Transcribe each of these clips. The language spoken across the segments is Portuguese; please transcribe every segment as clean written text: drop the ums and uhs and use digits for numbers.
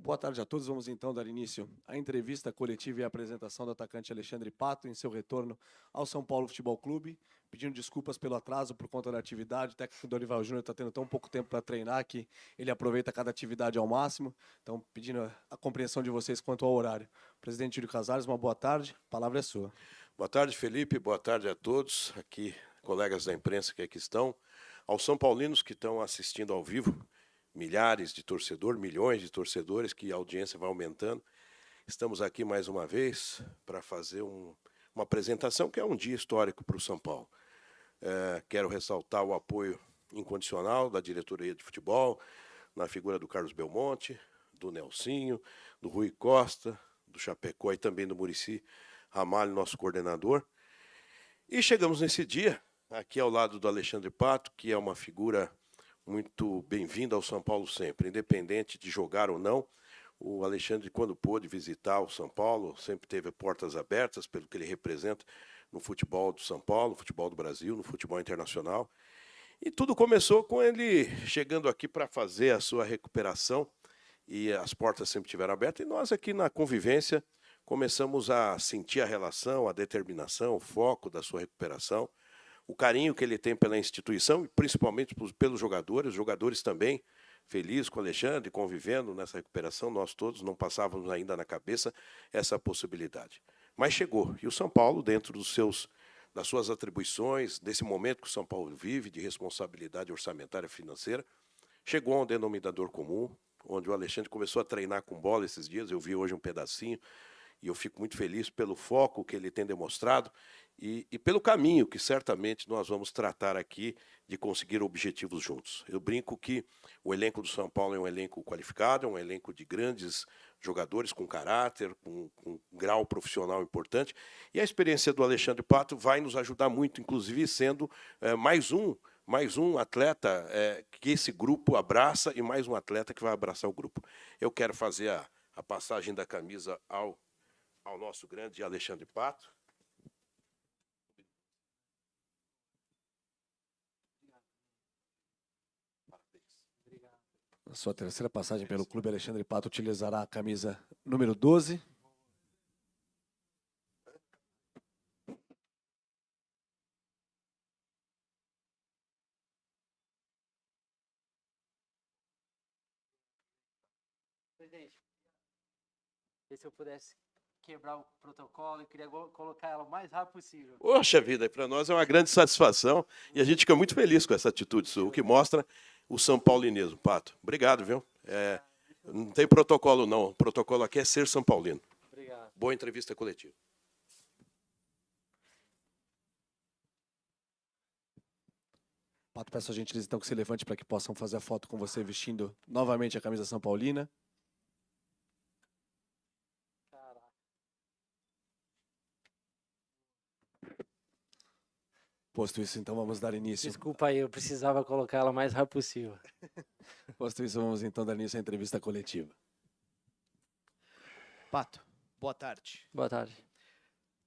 Boa tarde a todos. Vamos então dar início à entrevista coletiva e à apresentação do atacante Alexandre Pato em seu retorno ao São Paulo Futebol Clube. Pedindo desculpas pelo atraso por conta da atividade. O técnico Dorival Júnior está tendo tão pouco tempo para treinar que ele aproveita cada atividade ao máximo. Então, pedindo a compreensão de vocês quanto ao horário. Presidente Júlio Casares, uma boa tarde. A palavra é sua. Boa tarde, Felipe. Boa tarde a todos aqui, colegas da imprensa que aqui estão. Aos São Paulinos que estão assistindo ao vivo, milhares de torcedores, milhões de torcedores, que a audiência vai aumentando. Estamos aqui mais uma vez para fazer uma apresentação que é um dia histórico para o São Paulo. Quero ressaltar o apoio incondicional da diretoria de futebol, na figura do Carlos Belmonte, do Nelsinho, do Rui Costa, do Chapecó e também do Muricy Ramalho, nosso coordenador. E chegamos nesse dia, aqui ao lado do Alexandre Pato, que é uma figura muito bem-vinda ao São Paulo sempre, independente de jogar ou não. O Alexandre, quando pôde visitar o São Paulo, sempre teve portas abertas pelo que ele representa no futebol do São Paulo, no futebol do Brasil, no futebol internacional. E tudo começou com ele chegando aqui para fazer a sua recuperação, e as portas sempre estiveram abertas, e nós aqui na convivência começamos a sentir a relação, a determinação, o foco da sua recuperação, o carinho que ele tem pela instituição, e principalmente pelos jogadores, os jogadores também felizes com o Alexandre, convivendo nessa recuperação, nós todos não passávamos ainda na cabeça essa possibilidade. Mas chegou, e o São Paulo, dentro das suas atribuições, desse momento que o São Paulo vive, de responsabilidade orçamentária financeira, chegou a um denominador comum, onde o Alexandre começou a treinar com bola esses dias, eu vi hoje um pedacinho, e eu fico muito feliz pelo foco que ele tem demonstrado e pelo caminho que certamente nós vamos tratar aqui de conseguir objetivos juntos. Eu brinco que o elenco do São Paulo é um elenco qualificado, é um elenco de grandes jogadores com caráter, com um grau profissional importante, e a experiência do Alexandre Pato vai nos ajudar muito, inclusive sendo mais um atleta que esse grupo abraça e mais um atleta que vai abraçar o grupo. Eu quero fazer a passagem da camisa ao nosso grande Alexandre Pato. Na sua terceira passagem pelo clube, Alexandre Pato utilizará a camisa número 12. Presidente, se eu pudesse quebrar o protocolo, eu queria colocar ela o mais rápido possível. Poxa vida, para nós é uma grande satisfação e a gente fica muito feliz com essa atitude sua, o que mostra o São Paulinismo, Pato. Obrigado, viu? Não tem protocolo, não. O protocolo aqui é ser São Paulino. Obrigado. Boa entrevista coletiva. Pato, peço a gentileza então que se levante para que possam fazer a foto com você vestindo novamente a camisa São Paulina. Posto isso, então, vamos dar início. Desculpa aí, eu precisava colocar ela o mais rápido possível. Posto isso, vamos então dar início à entrevista coletiva. Pato, boa tarde. Boa tarde.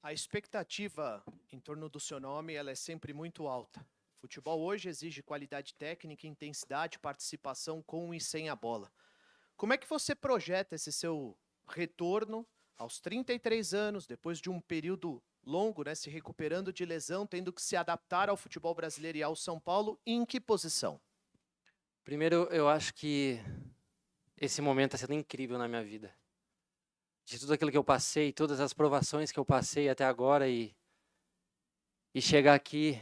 A expectativa em torno do seu nome ela é sempre muito alta. Futebol hoje exige qualidade técnica, intensidade, participação com e sem a bola. Como é que você projeta esse seu retorno aos 33 anos, depois de um período longo, né, se recuperando de lesão, tendo que se adaptar ao futebol brasileiro e ao São Paulo, em que posição? Primeiro, eu acho que esse momento está sendo incrível na minha vida. De tudo aquilo que eu passei, todas as provações que eu passei até agora e chegar aqui,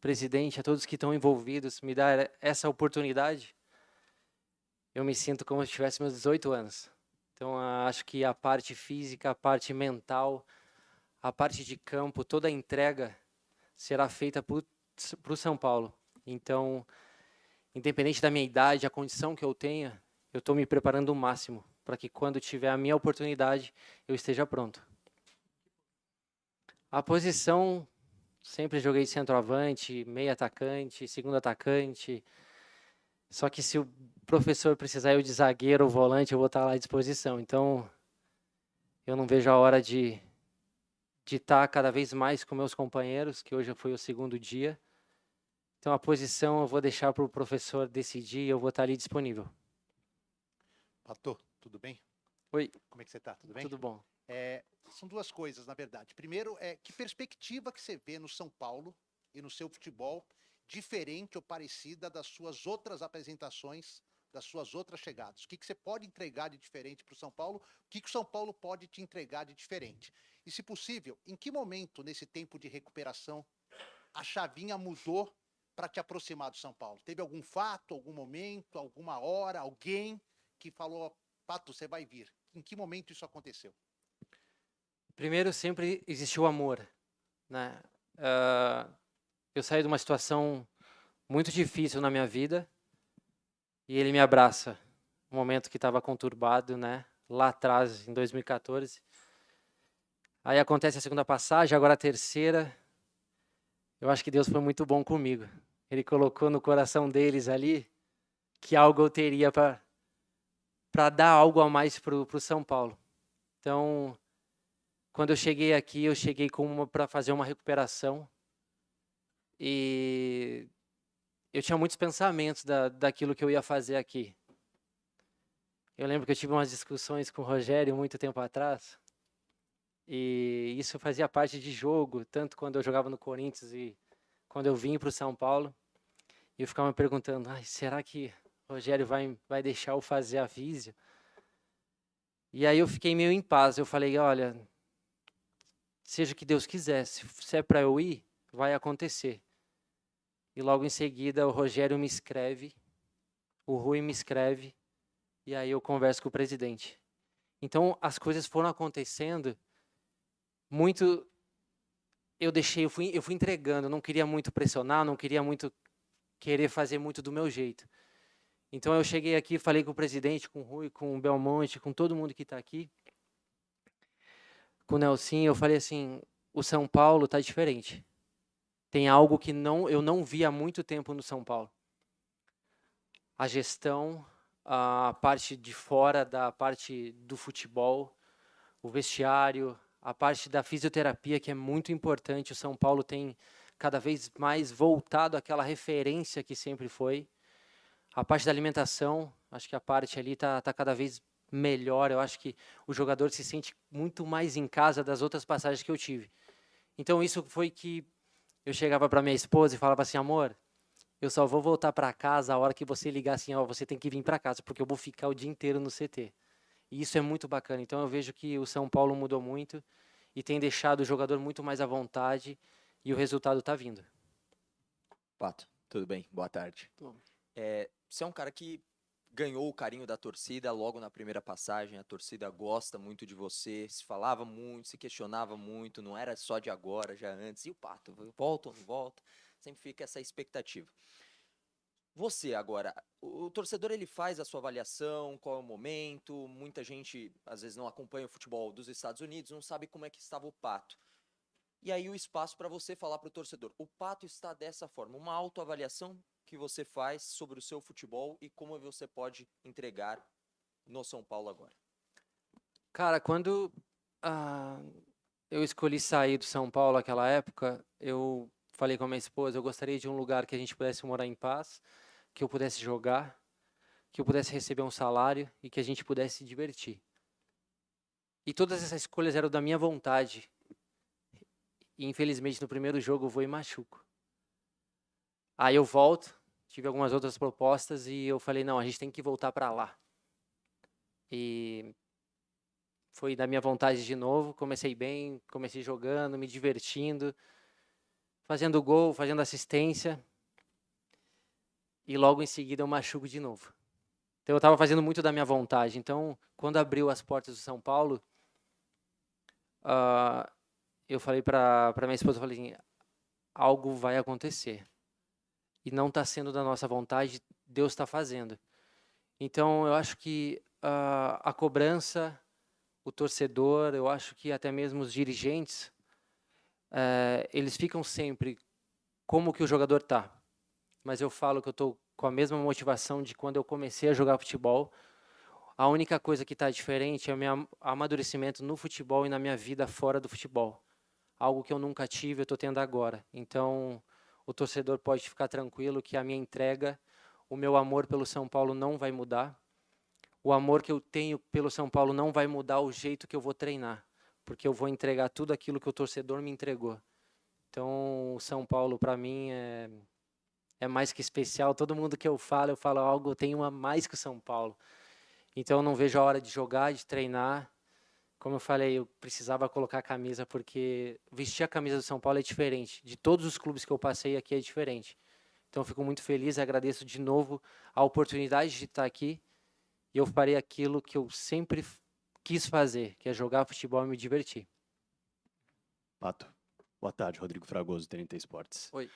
presidente, a todos que estão envolvidos, me dar essa oportunidade, eu me sinto como se tivesse meus 18 anos. Então, acho que a parte física, a parte mental, a parte de campo, toda a entrega será feita para o São Paulo. Então, independente da minha idade, a condição que eu tenha, eu estou me preparando o máximo para que quando tiver a minha oportunidade, eu esteja pronto. A posição, sempre joguei centroavante, meio atacante, segundo atacante. Só que se o professor precisar eu de zagueiro ou volante, eu vou estar lá à disposição. Então, eu não vejo a hora de estar cada vez mais com meus companheiros, que hoje foi o segundo dia. Então, a posição eu vou deixar para o professor decidir e eu vou estar ali disponível. Pato, tudo bem? Oi, Como é que você está? Tudo bem? tudo bom? São duas coisas, na verdade. Primeiro, que perspectiva que você vê no São Paulo e no seu futebol diferente ou parecida das suas outras apresentações, das suas outras chegadas? O que você pode entregar de diferente para o São Paulo? O que o São Paulo pode te entregar de diferente? E, se possível, em que momento, nesse tempo de recuperação, a chavinha mudou para te aproximar do São Paulo? Teve algum fato, algum momento, alguma hora, alguém que falou, Pato, você vai vir? Em que momento isso aconteceu? Primeiro, sempre existiu amor, né? Eu saí de uma situação muito difícil na minha vida e ele me abraça. Um momento que estava conturbado, né? Lá atrás, em 2014. Aí acontece a segunda passagem, agora a terceira. Eu acho que Deus foi muito bom comigo. Ele colocou no coração deles ali que algo eu teria para dar algo a mais pro São Paulo. Então, quando eu cheguei aqui, eu cheguei para fazer uma recuperação e eu tinha muitos pensamentos daquilo que eu ia fazer aqui. Eu lembro que eu tive umas discussões com o Rogério muito tempo atrás e isso fazia parte de jogo, tanto quando eu jogava no Corinthians e quando eu vim para o São Paulo. E eu ficava me perguntando, será que o Rogério vai deixar eu fazer a Visio? E aí eu fiquei meio em paz. Eu falei, olha, seja o que Deus quiser, se é para eu ir, vai acontecer. E logo em seguida o Rogério me escreve, o Rui me escreve, e aí eu converso com o presidente. Então as coisas foram acontecendo muito. Eu fui entregando, eu não queria muito pressionar, não queria muito querer fazer muito do meu jeito. Então eu cheguei aqui, falei com o presidente, com o Rui, com o Belmonte, com todo mundo que está aqui, com o Nelsinho, eu falei assim, o São Paulo está diferente. Tem algo que eu não vi há muito tempo no São Paulo. A gestão, a parte de fora da parte do futebol, o vestiário, a parte da fisioterapia, que é muito importante. O São Paulo tem cada vez mais voltado àquela referência que sempre foi. A parte da alimentação, acho que a parte ali está cada vez melhor. Eu acho que o jogador se sente muito mais em casa das outras passagens que eu tive. Então isso foi que eu chegava para minha esposa e falava assim, amor, eu só vou voltar para casa a hora que você ligar assim, você tem que vir para casa, porque eu vou ficar o dia inteiro no CT. E isso é muito bacana. Então eu vejo que o São Paulo mudou muito e tem deixado o jogador muito mais à vontade e o resultado está vindo. Pato, tudo bem? Boa tarde. Você é um cara que ganhou o carinho da torcida logo na primeira passagem, a torcida gosta muito de você, se falava muito, se questionava muito, não era só de agora, já antes. E o Pato, volta ou não volta? Sempre fica essa expectativa. Você agora, o torcedor ele faz a sua avaliação, qual é o momento, muita gente às vezes não acompanha o futebol dos Estados Unidos, não sabe como é que estava o Pato. E aí o espaço para você falar para o torcedor, o Pato está dessa forma, uma autoavaliação que você faz sobre o seu futebol e como você pode entregar no São Paulo agora. Cara, quando eu escolhi sair do São Paulo naquela época, eu falei com a minha esposa, eu gostaria de um lugar que a gente pudesse morar em paz, que eu pudesse jogar, que eu pudesse receber um salário e que a gente pudesse se divertir. E todas essas escolhas eram da minha vontade. E infelizmente no primeiro jogo eu vou e machuco. Aí eu volto, tive algumas outras propostas e eu falei, não, a gente tem que voltar para lá. E foi da minha vontade de novo, comecei bem, comecei jogando, me divertindo, fazendo gol, fazendo assistência. E logo em seguida eu machuco de novo. Então eu estava fazendo muito da minha vontade. Então, quando abriu as portas do São Paulo, eu falei para minha esposa, eu falei assim, algo vai acontecer. E não está sendo da nossa vontade, Deus está fazendo. Então, eu acho que a cobrança, o torcedor, eu acho que até mesmo os dirigentes, eles ficam sempre como que o jogador está. Mas eu falo que eu estou com a mesma motivação de quando eu comecei a jogar futebol. A única coisa que está diferente é o meu amadurecimento no futebol e na minha vida fora do futebol. Algo que eu nunca tive, eu estou tendo agora. Então, o torcedor pode ficar tranquilo que a minha entrega, o meu amor pelo São Paulo não vai mudar. o amor que eu tenho pelo São Paulo não vai mudar o jeito que eu vou treinar, porque eu vou entregar tudo aquilo que o torcedor me entregou. Então, o São Paulo, para mim, é mais que especial. Todo mundo que eu falo algo, eu tenho a mais que o São Paulo. Então, eu não vejo a hora de jogar, de treinar. Como eu falei, eu precisava colocar a camisa, porque vestir a camisa do São Paulo é diferente. De todos os clubes que eu passei aqui é diferente. Então, eu fico muito feliz e agradeço de novo a oportunidade de estar aqui. E eu farei aquilo que eu sempre quis fazer, que é jogar futebol e me divertir. Pato, boa tarde, Rodrigo Fragoso, TNT Esportes. Oi.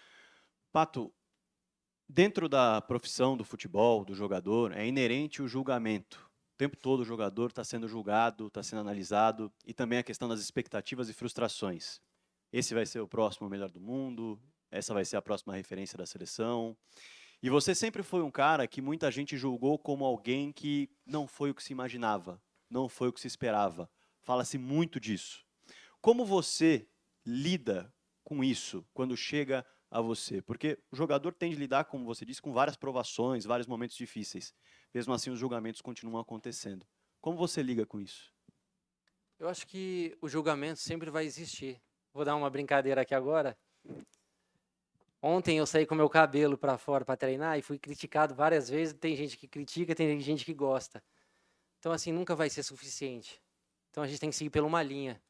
Pato, dentro da profissão do futebol, do jogador, é inerente o julgamento. O tempo todo o jogador está sendo julgado, está sendo analisado, e também a questão das expectativas e frustrações. Esse vai ser o próximo melhor do mundo, essa vai ser a próxima referência da seleção. E você sempre foi um cara que muita gente julgou como alguém que não foi o que se imaginava, não foi o que se esperava. Fala-se muito disso. Como você lida com isso quando chega a você? Porque o jogador tem de lidar, como você disse, com várias provações, vários momentos difíceis. Mesmo assim, os julgamentos continuam acontecendo. Como você liga com isso? Eu acho que o julgamento sempre vai existir. Vou dar uma brincadeira aqui agora. Ontem eu saí com meu cabelo para fora para treinar e fui criticado várias vezes. Tem gente que critica, tem gente que gosta. Então, assim, nunca vai ser suficiente. Então, a gente tem que seguir por uma linha.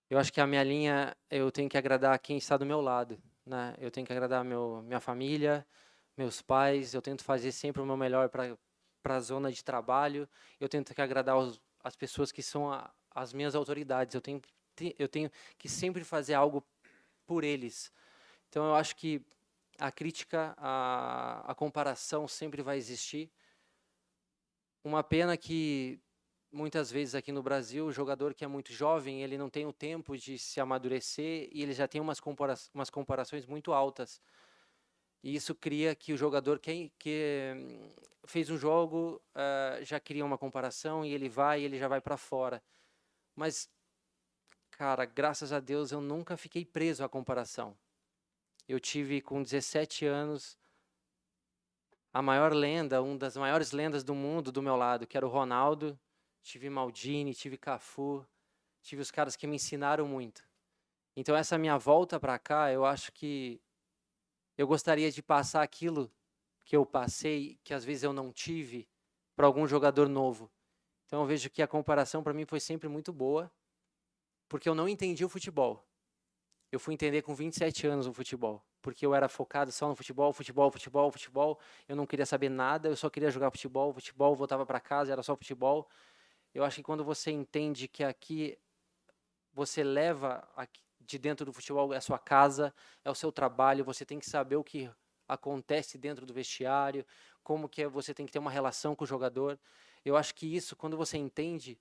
Eu acho que a minha linha, eu tenho que agradar quem está do meu lado, né? Eu tenho que agradar minha família, meus pais. Eu tento fazer sempre o meu melhor para a zona de trabalho. Eu tento que agradar as pessoas que são as minhas autoridades. Eu tenho que sempre fazer algo por eles. Então, eu acho que a crítica, a comparação sempre vai existir. Uma pena que, muitas vezes aqui no Brasil, o jogador que é muito jovem, ele não tem o tempo de se amadurecer e ele já tem umas comparações muito altas. E isso cria que o jogador que fez um jogo já cria uma comparação e ele já vai para fora. Mas, cara, graças a Deus eu nunca fiquei preso à comparação. Eu tive, com 17 anos, a maior lenda, uma das maiores lendas do mundo do meu lado, que era o Ronaldo. Tive Maldini, tive Cafu, tive os caras que me ensinaram muito. Então, essa minha volta para cá, eu acho que eu gostaria de passar aquilo que eu passei, que às vezes eu não tive, para algum jogador novo. Então, eu vejo que a comparação para mim foi sempre muito boa, porque eu não entendi o futebol. Eu fui entender com 27 anos o futebol, porque eu era focado só no futebol. Eu não queria saber nada, eu só queria jogar futebol, voltava para casa, era só futebol. Eu acho que quando você entende que aqui você leva de dentro do futebol é a sua casa, é o seu trabalho, você tem que saber o que acontece dentro do vestiário, como que você tem que ter uma relação com o jogador. Eu acho que isso, quando você entende,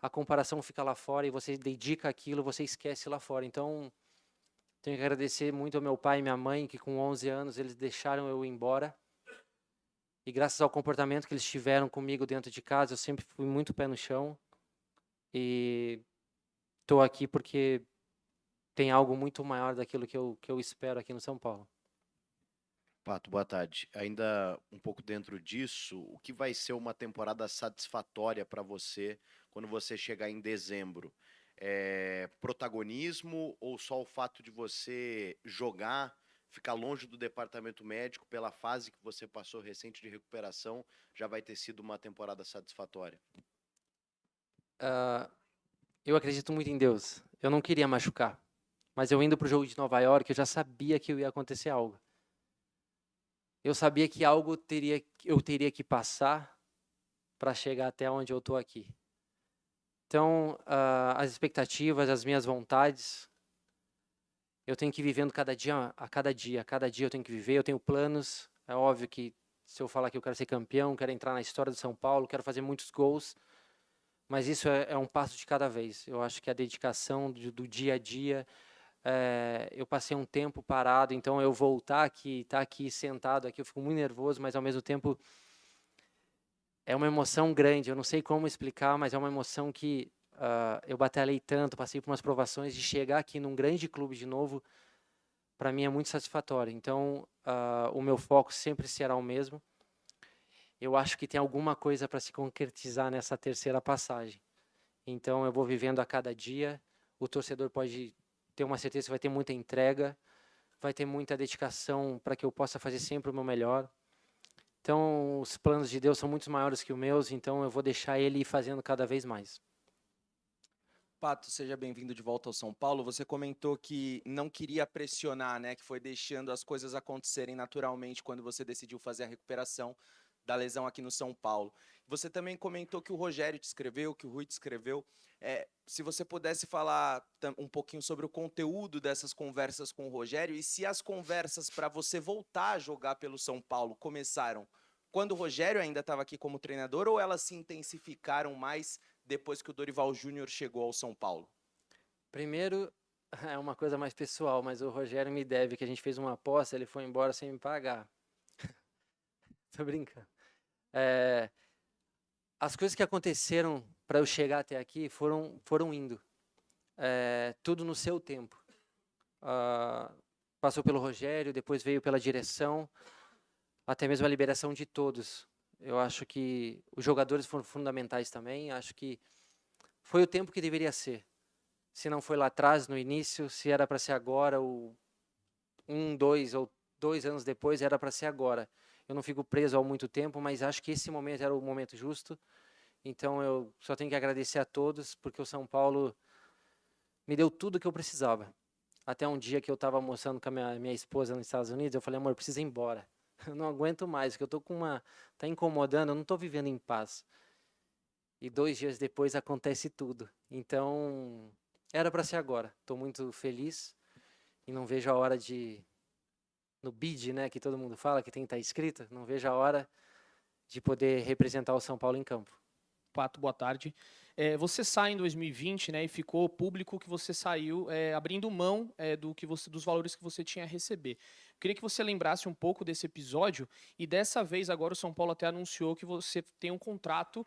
a comparação fica lá fora e você dedica aquilo, você esquece lá fora. Então, tenho que agradecer muito ao meu pai e minha mãe, que com 11 anos eles deixaram eu ir embora. E graças ao comportamento que eles tiveram comigo dentro de casa, eu sempre fui muito pé no chão. E estou aqui porque tem algo muito maior daquilo que eu espero aqui no São Paulo. Pato, boa tarde. Ainda um pouco dentro disso, o que vai ser uma temporada satisfatória para você quando você chegar em dezembro? Protagonismo ou só o fato de você jogar, ficar longe do departamento médico pela fase que você passou recente de recuperação, já vai ter sido uma temporada satisfatória? Eu acredito muito em Deus. Eu não queria machucar, mas eu indo para o jogo de Nova York, eu já sabia que ia acontecer algo. Eu sabia que algo eu teria que passar para chegar até onde eu estou aqui. Então, as expectativas, as minhas vontades, eu tenho que ir vivendo cada dia eu tenho que viver, eu tenho planos. É óbvio que se eu falar que eu quero ser campeão, quero entrar na história do São Paulo, quero fazer muitos gols, mas isso é um passo de cada vez. Eu acho que a dedicação do dia a dia, eu passei um tempo parado, então eu voltar aqui, estar aqui sentado aqui, eu fico muito nervoso, mas ao mesmo tempo é uma emoção grande. Eu não sei como explicar, mas é uma emoção que eu batalhei tanto, passei por umas provações, de chegar aqui num grande clube de novo, para mim é muito satisfatório. Então, o meu foco sempre será o mesmo. eu acho que tem alguma coisa para se concretizar nessa terceira passagem. Então, eu vou vivendo a cada dia. O torcedor pode ter uma certeza que vai ter muita entrega, vai ter muita dedicação para que eu possa fazer sempre o meu melhor. Então, os planos de Deus são muito maiores que os meus, então eu vou deixar Ele ir fazendo cada vez mais. Pato, seja bem-vindo de volta ao São Paulo. Você comentou que não queria pressionar, né? Que foi deixando as coisas acontecerem naturalmente quando você decidiu fazer a recuperação da lesão aqui no São Paulo. Você também comentou que o Rogério te escreveu, que o Rui te escreveu. Se você pudesse falar um pouquinho sobre o conteúdo dessas conversas com o Rogério e se as conversas para você voltar a jogar pelo São Paulo começaram quando o Rogério ainda estava aqui como treinador ou elas se intensificaram mais depois que o Dorival Júnior chegou ao São Paulo? Primeiro, é uma coisa mais pessoal, mas o Rogério me deve, que a gente fez uma aposta, ele foi embora sem me pagar. Tô brincando. As coisas que aconteceram para eu chegar até aqui foram indo. Tudo no seu tempo. Passou pelo Rogério, depois veio pela direção, até mesmo a liberação de todos. Eu acho que os jogadores foram fundamentais também. Acho que foi o tempo que deveria ser. Se não foi lá atrás, no início, se era para ser agora, ou 2 ou 2 anos depois, era para ser agora. Eu não fico preso há muito tempo, mas acho que esse momento era o momento justo. Então eu só tenho que agradecer a todos, porque o São Paulo me deu tudo que eu precisava. Até um dia que eu estava almoçando com a minha esposa nos Estados Unidos, eu falei, amor, eu preciso ir embora. Eu não aguento mais, porque eu tô tá incomodando, eu não estou vivendo em paz. E 2 dias depois acontece tudo. Então, era para ser agora. Estou muito feliz e não vejo a hora no bid, né, que todo mundo fala, que tem que estar escrito, não vejo a hora de poder representar o São Paulo em campo. Pato, boa tarde. Você sai em 2020, né, e ficou público que você saiu abrindo mão dos valores que você tinha a receber. Queria que você lembrasse um pouco desse episódio e dessa vez agora o São Paulo até anunciou que você tem um contrato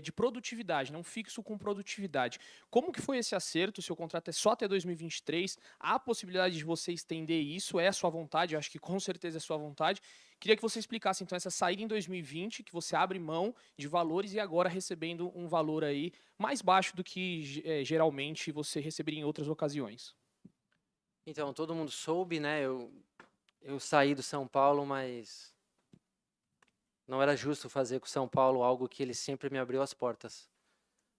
de produtividade, não fixo com produtividade. Como que foi esse acerto? O seu contrato é só até 2023? Há a possibilidade de você estender isso? É a sua vontade? Eu acho que com certeza é a sua vontade. Queria que você explicasse então essa saída em 2020, que você abre mão de valores e agora recebendo um valor aí mais baixo do que geralmente você receberia em outras ocasiões. Então, todo mundo soube, né? Eu saí do São Paulo, mas não era justo fazer com o São Paulo algo que ele sempre me abriu as portas.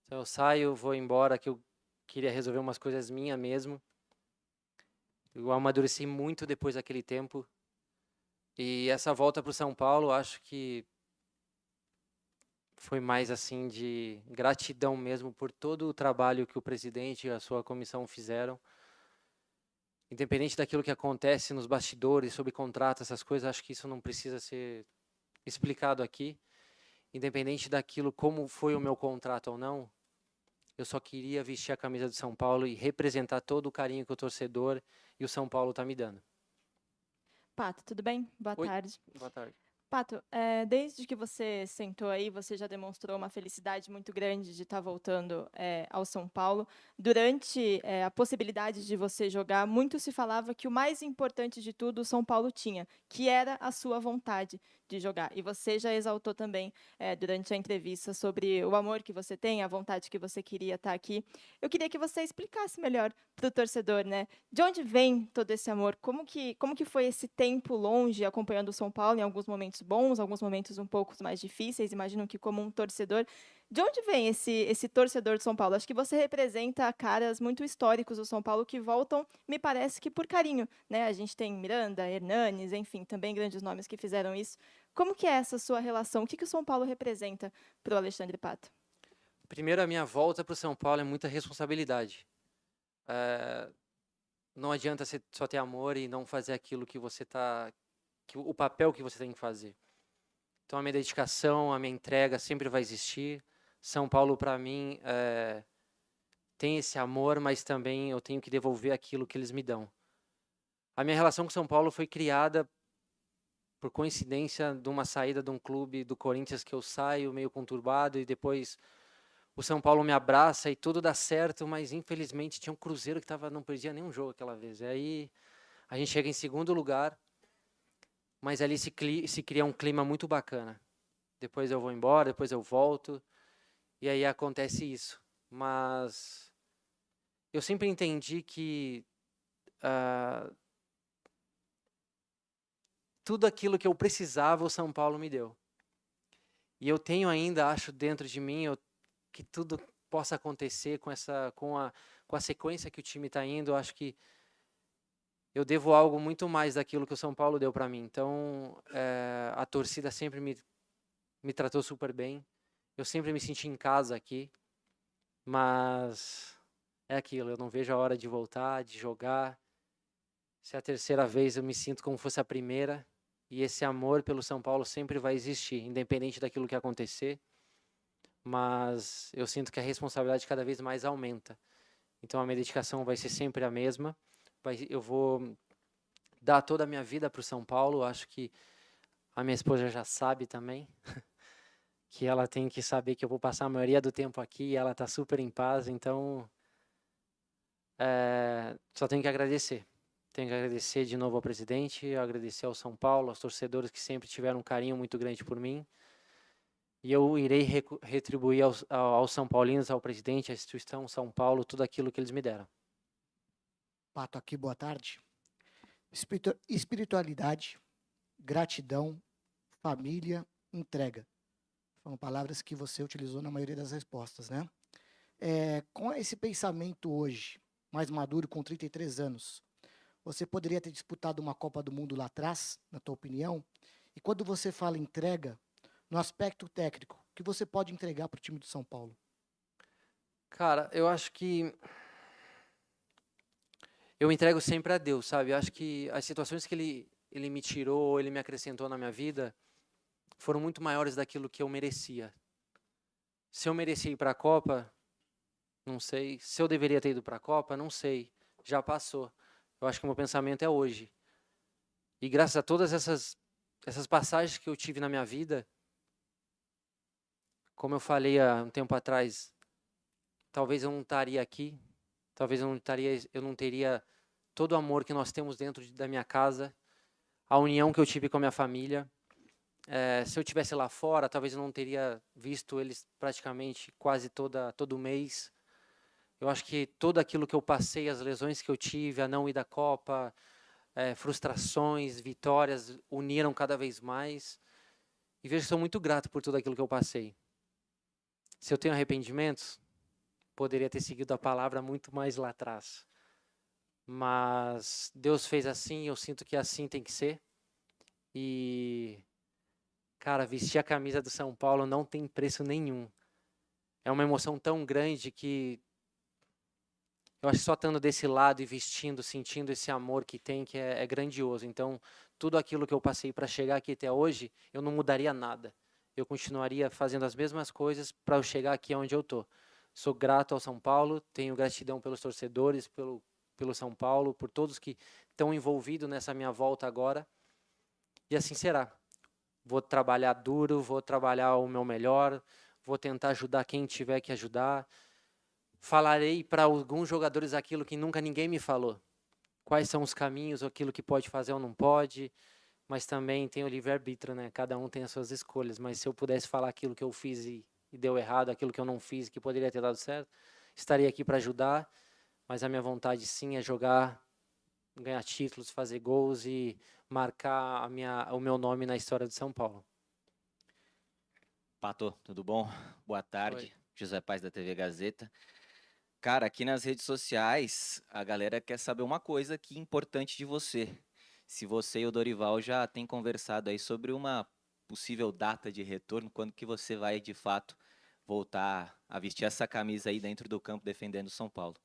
Então eu saio, vou embora, que eu queria resolver umas coisas minhas mesmo. Eu amadureci muito depois daquele tempo. E essa volta para o São Paulo, acho que foi mais assim de gratidão mesmo por todo o trabalho que o presidente e a sua comissão fizeram. Independente daquilo que acontece nos bastidores, sobre contrato, essas coisas, acho que isso não precisa ser explicado aqui. Independente daquilo, como foi o meu contrato ou não, eu só queria vestir a camisa do São Paulo e representar todo o carinho que o torcedor e o São Paulo está me dando. Pato, tudo bem? Boa tarde. Boa tarde. Pato, desde que você sentou aí, você já demonstrou uma felicidade muito grande de estar voltando ao São Paulo. Durante a possibilidade de você jogar, muito se falava que o mais importante de tudo o São Paulo tinha, que era a sua vontade de jogar. E você já exaltou também durante a entrevista sobre o amor que você tem, a vontade que você queria estar aqui. Eu queria que você explicasse melhor para o torcedor, né? De onde vem todo esse amor? Como que foi esse tempo longe acompanhando o São Paulo, em alguns momentos bons, alguns momentos um pouco mais difíceis? Imagino que como um torcedor. De onde vem esse torcedor de São Paulo? Acho que você representa caras muito históricos do São Paulo que voltam, me parece que por carinho, né? A gente tem Miranda, Hernanes, enfim, também grandes nomes que fizeram isso. Como que é essa sua relação? O que o São Paulo representa para o Alexandre Pato? Primeiro, a minha volta para o São Paulo é muita responsabilidade. Não adianta você só ter amor e não fazer aquilo que você o papel que você tem que fazer. Então, a minha dedicação, a minha entrega sempre vai existir. São Paulo, para mim, tem esse amor, mas também eu tenho que devolver aquilo que eles me dão. A minha relação com São Paulo foi criada por coincidência de uma saída de um clube do Corinthians que eu saio meio conturbado e depois o São Paulo me abraça e tudo dá certo, mas infelizmente tinha um Cruzeiro que não perdia nenhum jogo aquela vez. E aí a gente chega em segundo lugar, mas ali se cria um clima muito bacana. depois eu vou embora, depois eu volto, e aí acontece isso. Mas eu sempre entendi que tudo aquilo que eu precisava, o São Paulo me deu. E eu tenho ainda, acho dentro de mim, que tudo possa acontecer com a sequência que o time está indo. Eu acho que eu devo algo muito mais daquilo que o São Paulo deu para mim. Então, a torcida sempre me tratou super bem. Eu sempre me senti em casa aqui. Mas é aquilo, eu não vejo a hora de voltar, de jogar. Se é a terceira vez, eu me sinto como fosse a primeira. E esse amor pelo São Paulo sempre vai existir, independente daquilo que acontecer. Mas eu sinto que a responsabilidade cada vez mais aumenta. Então a minha dedicação vai ser sempre a mesma. Eu vou dar toda a minha vida para o São Paulo. Acho que a minha esposa já sabe também. Que ela tem que saber que eu vou passar a maioria do tempo aqui e ela está super em paz. Então, só tenho que agradecer. Tenho que agradecer de novo ao presidente, agradecer ao São Paulo, aos torcedores que sempre tiveram um carinho muito grande por mim. E eu irei retribuir aos São Paulinos, ao presidente, à instituição São Paulo, tudo aquilo que eles me deram. Pato aqui, boa tarde. Espiritualidade, gratidão, família, entrega. Foram palavras que você utilizou na maioria das respostas, né? Com esse pensamento hoje, mais maduro, com 33 anos, você poderia ter disputado uma Copa do Mundo lá atrás, na tua opinião? E quando você fala entrega, no aspecto técnico, o que você pode entregar para o time do São Paulo? Cara, eu acho que eu entrego sempre a Deus, sabe? Eu acho que as situações que ele me tirou, ele me acrescentou na minha vida, foram muito maiores daquilo que eu merecia. Se eu merecia ir para a Copa, não sei. Se eu deveria ter ido para a Copa, não sei. Já passou. Eu acho que o meu pensamento é hoje. E graças a todas essas passagens que eu tive na minha vida, como eu falei há um tempo atrás, talvez eu não estaria aqui, talvez eu não teria todo o amor que nós temos dentro da minha casa, a união que eu tive com a minha família. Se eu estivesse lá fora, talvez eu não teria visto eles praticamente quase todo mês. Eu acho que tudo aquilo que eu passei, as lesões que eu tive, a não ir da Copa, frustrações, vitórias, uniram cada vez mais. E vejo que sou muito grato por tudo aquilo que eu passei. Se eu tenho arrependimentos, poderia ter seguido a palavra muito mais lá atrás. Mas Deus fez assim, eu sinto que assim tem que ser. E, cara, vestir a camisa do São Paulo não tem preço nenhum. É uma emoção tão grande que eu acho que só estando desse lado e vestindo, sentindo esse amor que tem, que é grandioso. Então, tudo aquilo que eu passei para chegar aqui até hoje, eu não mudaria nada. Eu continuaria fazendo as mesmas coisas para eu chegar aqui onde eu estou. Sou grato ao São Paulo, tenho gratidão pelos torcedores, pelo São Paulo, por todos que estão envolvidos nessa minha volta agora. E assim será. Vou trabalhar duro, vou trabalhar o meu melhor, vou tentar ajudar quem tiver que ajudar. Falarei para alguns jogadores aquilo que nunca ninguém me falou. Quais são os caminhos, aquilo que pode fazer ou não pode. Mas também tem o livre-arbítrio, né? Cada um tem as suas escolhas. Mas se eu pudesse falar aquilo que eu fiz e deu errado, aquilo que eu não fiz que poderia ter dado certo, estaria aqui para ajudar. Mas a minha vontade, sim, é jogar, ganhar títulos, fazer gols e marcar o meu nome na história de São Paulo. Pato, tudo bom? Boa tarde. Oi. José Paz da TV Gazeta. Cara, aqui nas redes sociais, a galera quer saber uma coisa que é importante de você. Se você e o Dorival já têm conversado aí sobre uma possível data de retorno, quando que você vai, de fato, voltar a vestir essa camisa aí dentro do campo defendendo o São Paulo?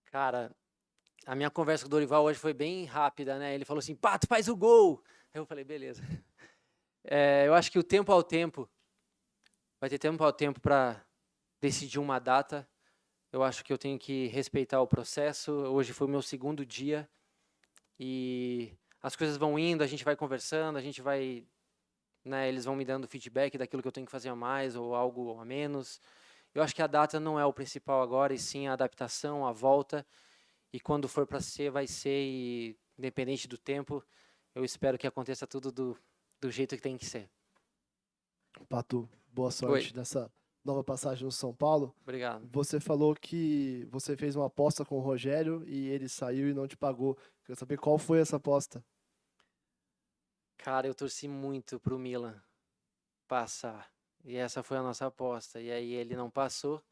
Cara, a minha conversa com o Dorival hoje foi bem rápida, né? Ele falou assim, Pato, faz o gol! Eu falei, beleza. Eu acho que o tempo ao tempo, vai ter tempo ao tempo para decidir uma data. Eu acho que eu tenho que respeitar o processo. Hoje foi o meu segundo dia e as coisas vão indo, a gente vai conversando, a gente vai, né, eles vão me dando feedback daquilo que eu tenho que fazer a mais ou algo a menos. Eu acho que a data não é o principal agora, e sim a adaptação, a volta. E quando for para ser, vai ser, e independente do tempo, eu espero que aconteça tudo do jeito que tem que ser. Pato, boa sorte nessa nova passagem no São Paulo. Obrigado. Você falou que você fez uma aposta com o Rogério e ele saiu e não te pagou. Quero saber qual foi essa aposta. Cara, eu torci muito pro Milan passar. E essa foi a nossa aposta. E aí ele não passou.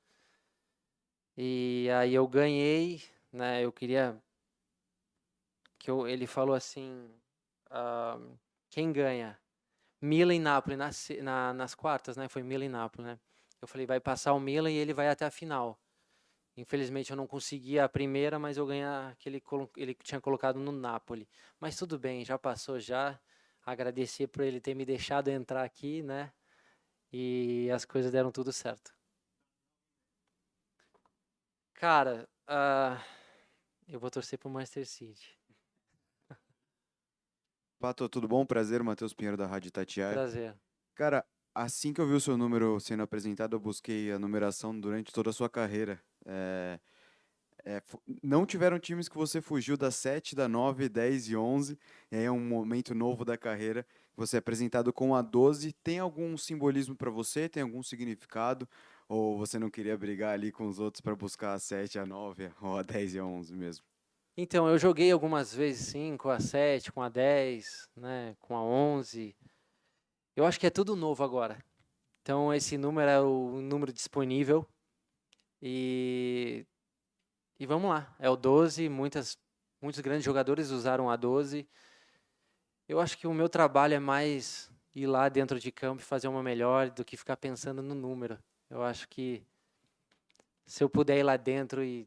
E aí eu ganhei, né? Eu queria ele falou assim, quem ganha? Milan e Napoli nas quartas, né? Foi Milan e Napoli, né? Eu falei, vai passar o Milan e ele vai até a final. Infelizmente eu não consegui a primeira, mas eu ganhei a que ele tinha colocado no Napoli. Mas tudo bem, já passou já. Agradecer por ele ter me deixado entrar aqui, né? E as coisas deram tudo certo. Cara, eu vou torcer pro Manchester City. Pato, tudo bom? Prazer, Matheus Pinheiro da Rádio Itatiaia. Prazer. Cara, assim que eu vi o seu número sendo apresentado, eu busquei a numeração durante toda a sua carreira. Não tiveram times que você fugiu da 7, da 9, 10 e 11, e aí é um momento novo da carreira. Você é apresentado com a 12. Tem algum simbolismo para você? Tem algum significado? Ou você não queria brigar ali com os outros para buscar a 7, a 9, ou a 10 e a 11 mesmo? Então, eu joguei algumas vezes, sim, com a 7, com a 10, né, com a 11. Eu acho que é tudo novo agora. Então, esse número é o número disponível. E vamos lá. É o 12, muitos grandes jogadores usaram a 12. Eu acho que o meu trabalho é mais ir lá dentro de campo e fazer uma melhor do que ficar pensando no número. Eu acho que se eu puder ir lá dentro e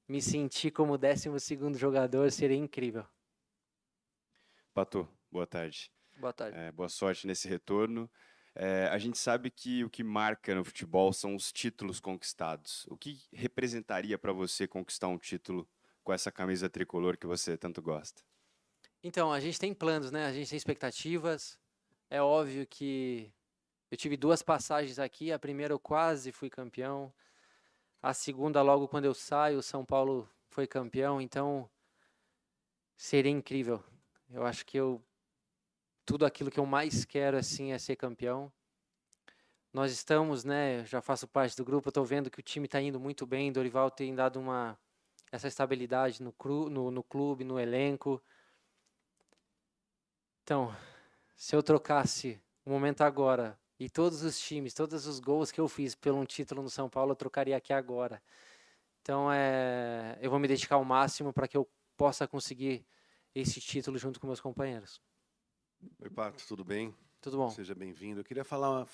me sentir como o 12º jogador, seria incrível. Pato, boa tarde. Boa tarde. Boa sorte nesse retorno. A gente sabe que o que marca no futebol são os títulos conquistados. O que representaria para você conquistar um título com essa camisa tricolor que você tanto gosta? Então, a gente tem planos, né? A gente tem expectativas. É óbvio que eu tive 2 passagens aqui. A primeira eu quase fui campeão. A segunda, logo quando eu saio, o São Paulo foi campeão. Então, seria incrível. Eu acho que tudo aquilo que eu mais quero, assim, é ser campeão. Nós estamos, né? Já faço parte do grupo. Estou vendo que o time está indo muito bem. Dorival tem dado essa estabilidade no clube, no elenco. Então, se eu trocasse o momento agora e todos os times, todos os gols que eu fiz por um título no São Paulo, eu trocaria aqui agora. Então, eu vou me dedicar ao máximo para que eu possa conseguir esse título junto com meus companheiros. Oi, Pato, tudo bem? Tudo bom. Seja bem-vindo. Eu queria falar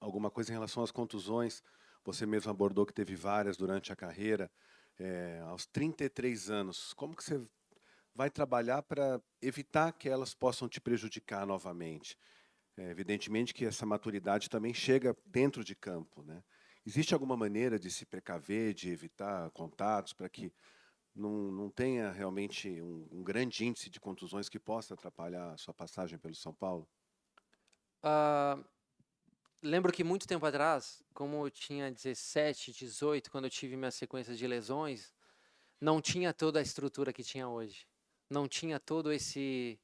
alguma coisa em relação às contusões. Você mesmo abordou que teve várias durante a carreira. Aos 33 anos, como que você vai trabalhar para evitar que elas possam te prejudicar novamente? Evidentemente que essa maturidade também chega dentro de campo, né? Existe alguma maneira de se precaver, de evitar contatos, para que não tenha realmente um grande índice de contusões que possa atrapalhar a sua passagem pelo São Paulo? Lembro que muito tempo atrás, como eu tinha 17, 18, quando eu tive minha sequência de lesões, não tinha toda a estrutura que tinha hoje. Não tinha todo esse...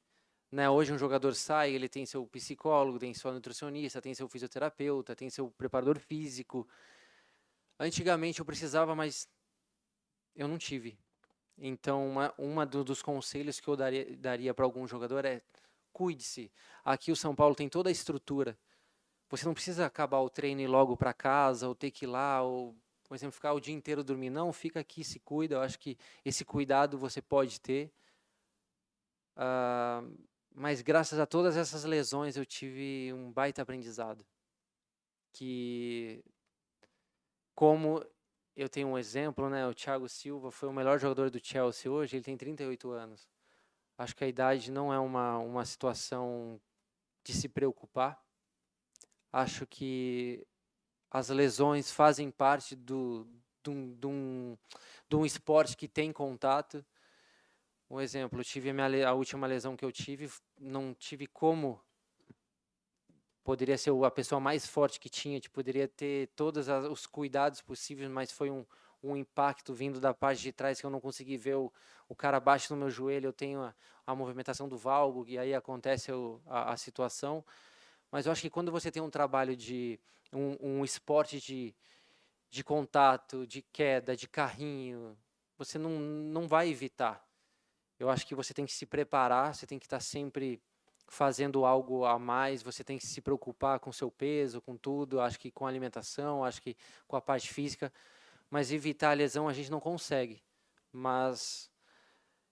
Né, hoje um jogador sai, ele tem seu psicólogo, tem seu nutricionista, tem seu fisioterapeuta, tem seu preparador físico. Antigamente eu precisava, mas eu não tive. Então, dos conselhos que eu daria para algum jogador é: cuide-se. Aqui o São Paulo tem toda a estrutura. Você não precisa acabar o treino e ir logo para casa, ou ter que ir lá, ou, por exemplo, ficar o dia inteiro dormindo. Não, fica aqui, se cuida. Eu acho que esse cuidado você pode ter. Mas graças a todas essas lesões eu tive um baita aprendizado. Que, como eu tenho um exemplo, né? O Thiago Silva foi o melhor jogador do Chelsea hoje, ele tem 38 anos. Acho que a idade não é uma situação de se preocupar. Acho que as lesões fazem parte de um esporte que tem contato. Um exemplo, eu tive a última lesão que eu tive, não tive como. Poderia ser a pessoa mais forte que tinha, poderia ter todos os cuidados possíveis, mas foi um impacto vindo da parte de trás que eu não consegui ver o cara abaixo no meu joelho. Eu tenho a movimentação do valgo e aí acontece a situação. Mas eu acho que quando você tem um trabalho de um esporte de contato, de queda, de carrinho, você não vai evitar. Eu acho que você tem que se preparar, você tem que estar sempre fazendo algo a mais, você tem que se preocupar com o seu peso, com tudo, acho que com a alimentação, acho que com a parte física, mas evitar a lesão a gente não consegue. Mas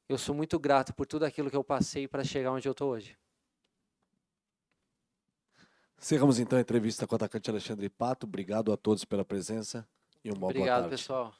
eu sou muito grato por tudo aquilo que eu passei para chegar onde eu estou hoje. Encerramos então a entrevista com o atacante Alexandre Pato. Obrigado a todos pela presença e uma boa tarde. Obrigado, pessoal.